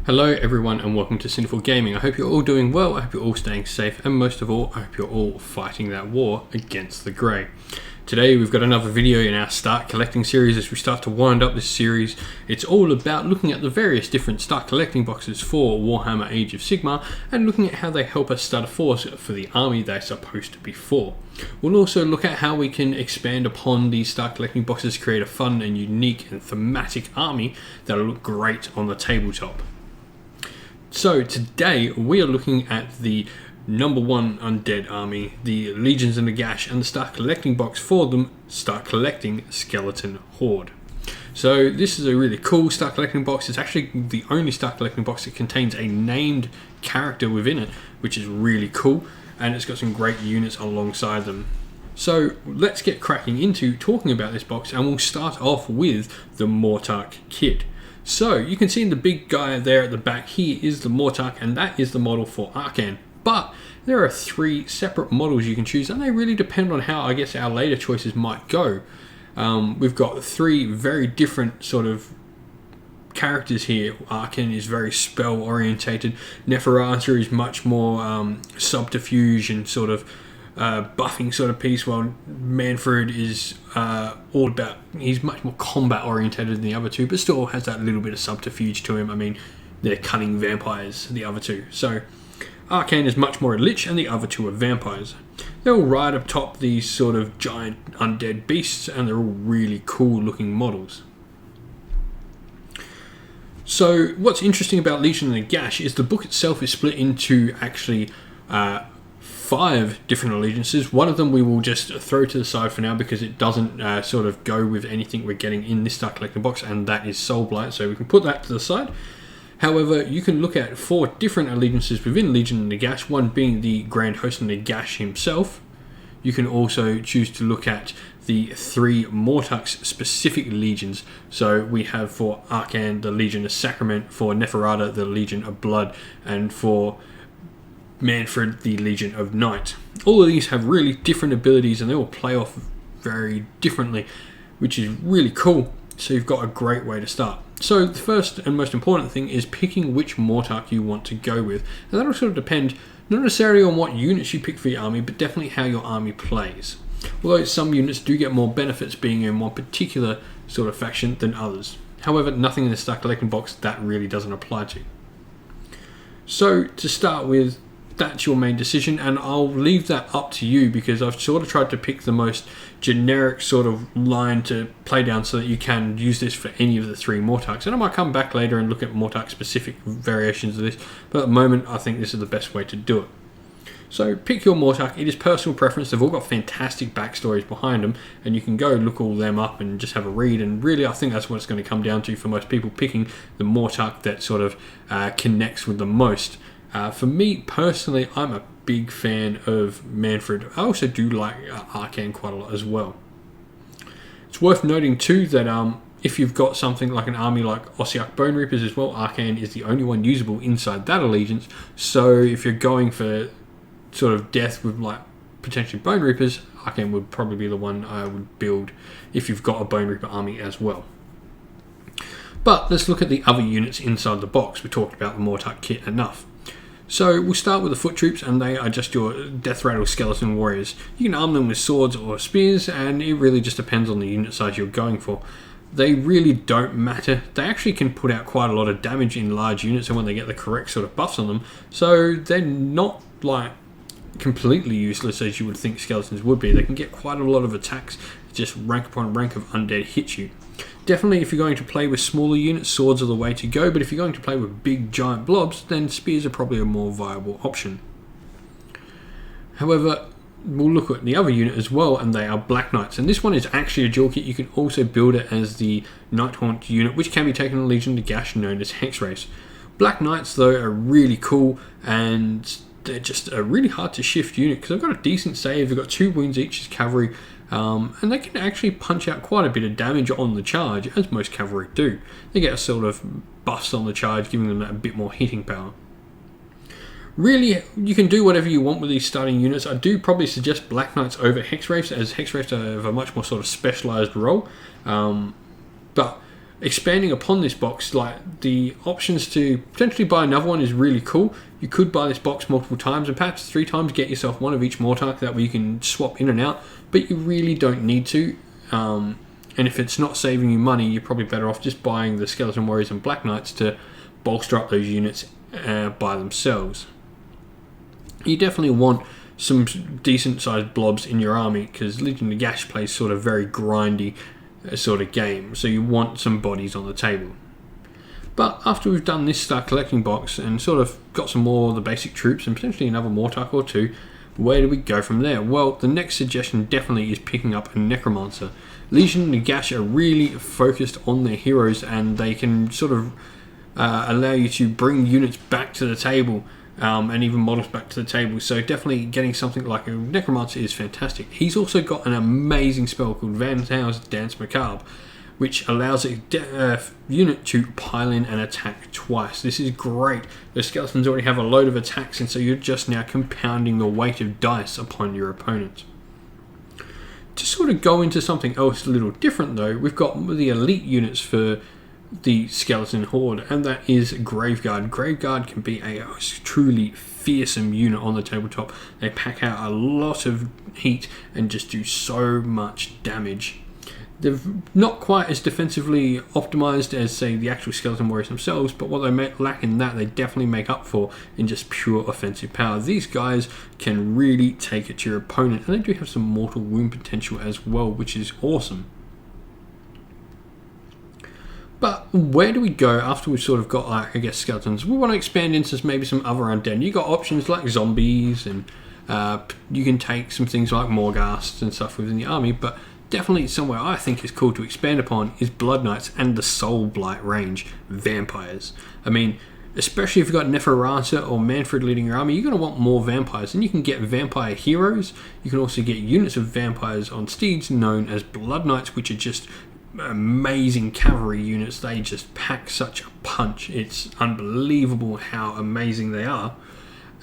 Hello everyone and welcome to Sinful Gaming. I hope you're all doing well, I hope you're all staying safe, and most of all, I hope you're all fighting that war against the Grey. Today we've got another video in our Start Collecting series as we start to wind up this series. It's all about looking at the various different Start Collecting boxes for Warhammer Age of Sigmar and looking at how they help us start a force for the army they're supposed to be for. We'll also look at how we can expand upon these Start Collecting boxes to create a fun and unique and thematic army that'll look great on the tabletop. So today we are looking at the number one undead army, the Legions of Nagash, and the Start Collecting box for them, Start Collecting Skeleton Horde. So this is a really cool Start Collecting box. It's actually the only Start Collecting box that contains a named character within it, which is really cool, and it's got some great units alongside them. So let's get cracking into talking about this box, and we'll start off with the Mortarch kit. So you can see in the big guy there at the back, he is the Mortarch, and that is the model for Arcan. But there are three separate models you can choose, and they really depend on how, I guess, our later choices might go. We've got three very different sort of characters here. Arcan is very spell orientated. Neferata is much more subterfuge and sort of buffing sort of piece, while Manfred is all about, he's much more combat orientated than the other two, but still has that little bit of subterfuge to him. I mean, they're cunning vampires, the other two. So Arcan is much more a lich, and the other two are vampires. They're all right up top these sort of giant undead beasts, and they're all really cool looking models. So what's interesting about Legion of Nagash is the book itself is split into actually 5 different allegiances. One of them we will just throw to the side for now because it doesn't sort of go with anything we're getting in this Start Collecting box, and that is Soul Blight, so we can put that to the side. However, you can look at 4 different allegiances within Legion of Nagash, one being the Grand Host of Nagash himself. You can also choose to look at the 3 Mortarch specific legions. So we have for Arcan the Legion of Sacrament, for Neferata the Legion of Blood, and for Manfred the Legion of Night. All of these have really different abilities, and they all play off very differently, which is really cool. So you've got a great way to start. So the first and most important thing is picking which Mortarch you want to go with, and that'll sort of depend not necessarily on what units you pick for your army, but definitely how your army plays. Although some units do get more benefits being in one particular sort of faction than others. However, nothing in the Start Collecting box that really doesn't apply to. So to start with, that's your main decision, and I'll leave that up to you because I've sort of tried to pick the most generic sort of line to play down so that you can use this for any of the 3 Mortarchs. And I might come back later and look at Mortarch specific variations of this, but at the moment I think this is the best way to do it. So pick your Mortarch. It is personal preference. They've all got fantastic backstories behind them, and you can go look all them up and just have a read, and really I think that's what it's going to come down to for most people, picking the Mortarch that sort of connects with the most. For me personally, I'm a big fan of Manfred. I also do like Arcan quite a lot as well. It's worth noting too that if you've got something like an army like Ossiarch Bone Reapers as well, Arcan is the only one usable inside that allegiance. So if you're going for sort of death with like potentially Bone Reapers, Arcan would probably be the one I would build if you've got a Bone Reaper army as well. But let's look at the other units inside the box. We talked about the Mortarch kit enough. So we'll start with the foot troops, and they are just your death rattle skeleton warriors. You can arm them with swords or spears, and it really just depends on the unit size you're going for. They really don't matter. They actually can put out quite a lot of damage in large units, and when they get the correct sort of buffs on them, so they're not like completely useless as you would think skeletons would be. They can get quite a lot of attacks, just rank upon rank of undead hits you. Definitely if you're going to play with smaller units, swords are the way to go, but if you're going to play with big giant blobs, then spears are probably a more viable option. However, we'll look at the other unit as well, and they are Black Knights, and this one is actually a dual kit. You can also build it as the Nighthaunt unit, which can be taken in Legion of Nagash, known as Hexwraiths. Black Knights though are really cool, and they're just a really hard to shift unit because they've got a decent save. They've got 2 wounds each as cavalry, and they can actually punch out quite a bit of damage on the charge, as most cavalry do. They get a sort of buffs on the charge, giving them a bit more hitting power. Really, you can do whatever you want with these starting units. I do probably suggest Black Knights over Hexwraiths, as Hexwraiths have a much more sort of specialised role. But expanding upon this box, like the options to potentially buy another one is really cool. You could buy this box multiple times and perhaps 3 times, get yourself one of each Mortarch, that way you can swap in and out, but you really don't need to. And if it's not saving you money, you're probably better off just buying the Skeleton Warriors and Black Knights to bolster up those units by themselves. You definitely want some decent sized blobs in your army, because Legion of Nagash plays sort of very grindy sort of game, so you want some bodies on the table. But after we've done this start collecting box and sort of got some more of the basic troops and potentially another Mortarch or 2, where do we go from there? Well, the next suggestion definitely is picking up a Necromancer. Legion of Nagash are really focused on their heroes, and they can sort of allow you to bring units back to the table, and even models back to the table. So definitely getting something like a Necromancer is fantastic. He's also got an amazing spell called Van How's Dance Macabre, which allows a unit to pile in and attack twice. This is great. The skeletons already have a load of attacks, and so you're just now compounding the weight of dice upon your opponent. To sort of go into something else a little different though, we've got the elite units for the Skeleton Horde, and that is Graveguard. Graveguard can be a truly fearsome unit on the tabletop. They pack out a lot of heat and just do so much damage. They're not quite as defensively optimized as, say, the actual Skeleton Warriors themselves, but what they lack in that, they definitely make up for in just pure offensive power. These guys can really take it to your opponent, and they do have some mortal wound potential as well, which is awesome. But where do we go after we've sort of got, like, I guess, skeletons? We want to expand into maybe some other undead. You got options like zombies, and you can take some things like Morghasts and stuff within the army, but definitely somewhere I think is cool to expand upon is Blood Knights and the Soul Blight range, vampires. I mean, especially if you've got Neferata or Manfred leading your army, you're going to want more vampires, and you can get vampire heroes. You can also get units of vampires on steeds known as Blood Knights, which are just amazing cavalry units. They just pack such a punch. It's unbelievable how amazing they are.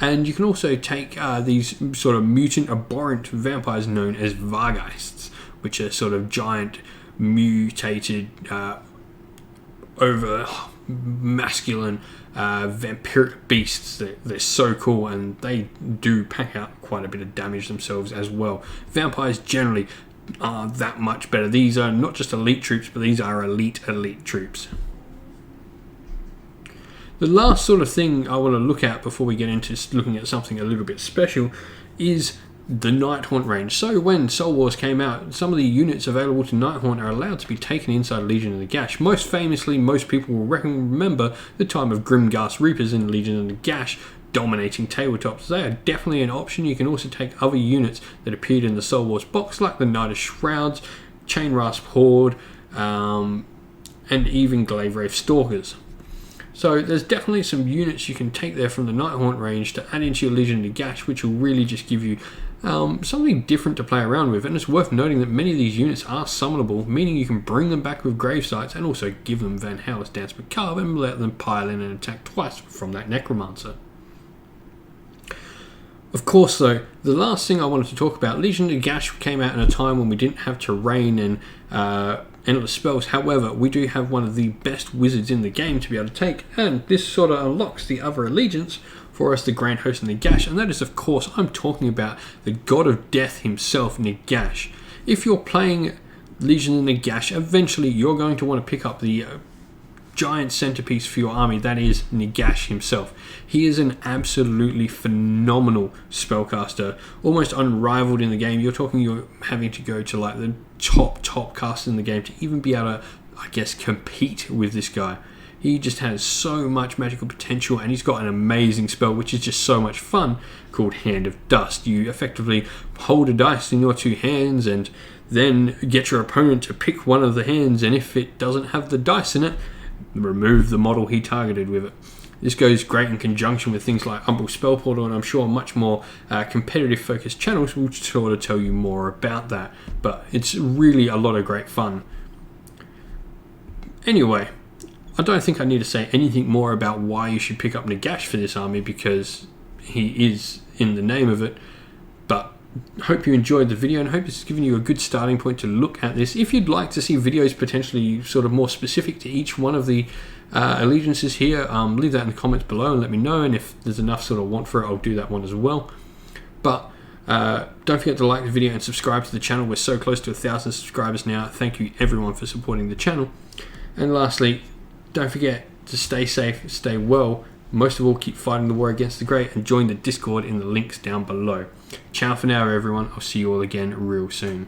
And you can also take these sort of mutant abhorrent vampires known as Vargheists, which are sort of giant mutated over masculine vampiric beasts. They're so cool, and they do pack out quite a bit of damage themselves as well. Vampires generally are that much better. These are not just elite troops, but these are elite troops. The last sort of thing I want to look at before we get into looking at something a little bit special is the Nighthaunt range. So when Soul Wars came out, some of the units available to Nighthaunt are allowed to be taken inside Legion of Nagash. Most famously, most people will remember the time of Grimghast Reapers in Legion of Nagash dominating tabletops. They are definitely an option. You can also take other units that appeared in the Soul Wars box, like the Knight of Shrouds, Chain Rasp Horde, and even Glaive Stalkers. So there's definitely some units you can take there from the Nighthaunt range to add into your Legion of Nagash, which will really just give you something different to play around with. And it's worth noting that many of these units are summonable, meaning you can bring them back with grave sites and also give them Van How's Dance Macabre and let them pile in and attack twice from that Necromancer. Of course, though, the last thing I wanted to talk about, Legion of Nagash came out in a time when we didn't have terrain and endless spells. However, we do have one of the best wizards in the game to be able to take, and this sort of unlocks the other allegiance for us, the Grand Host of Nagash, and that is, of course, I'm talking about the God of Death himself, Nagash. If you're playing Legion of Nagash, eventually you're going to want to pick up the giant centerpiece for your army, that is Nagash himself. He is an absolutely phenomenal spellcaster, almost unrivaled in the game. You're having to go to like the top casters in the game to even be able to, I guess, compete with this guy. He just has so much magical potential, and he's got an amazing spell which is just so much fun, called Hand of Dust. You effectively hold a dice in your two hands and then get your opponent to pick one of the hands, and if it doesn't have the dice in it, remove the model he targeted with it. This goes great in conjunction with things like Umbral Spell Portal, and I'm sure much more competitive focused channels will sort of tell you more about that, but it's really a lot of great fun. Anyway, I don't think I need to say anything more about why you should pick up Nagash for this army, because he is in the name of it, but hope you enjoyed the video, and hope it's given you a good starting point to look at this. If you'd like to see videos potentially sort of more specific to each one of the allegiances here, leave that in the comments below and let me know, and if there's enough sort of want for it, I'll do that one as well. But don't forget to like the video and subscribe to the channel. We're so close to 1,000 subscribers now. Thank you everyone for supporting the channel. And lastly, don't forget to stay safe, stay well. Most of all, keep fighting the war against the great, and join the Discord in the links down below. Ciao for now, everyone. I'll see you all again real soon.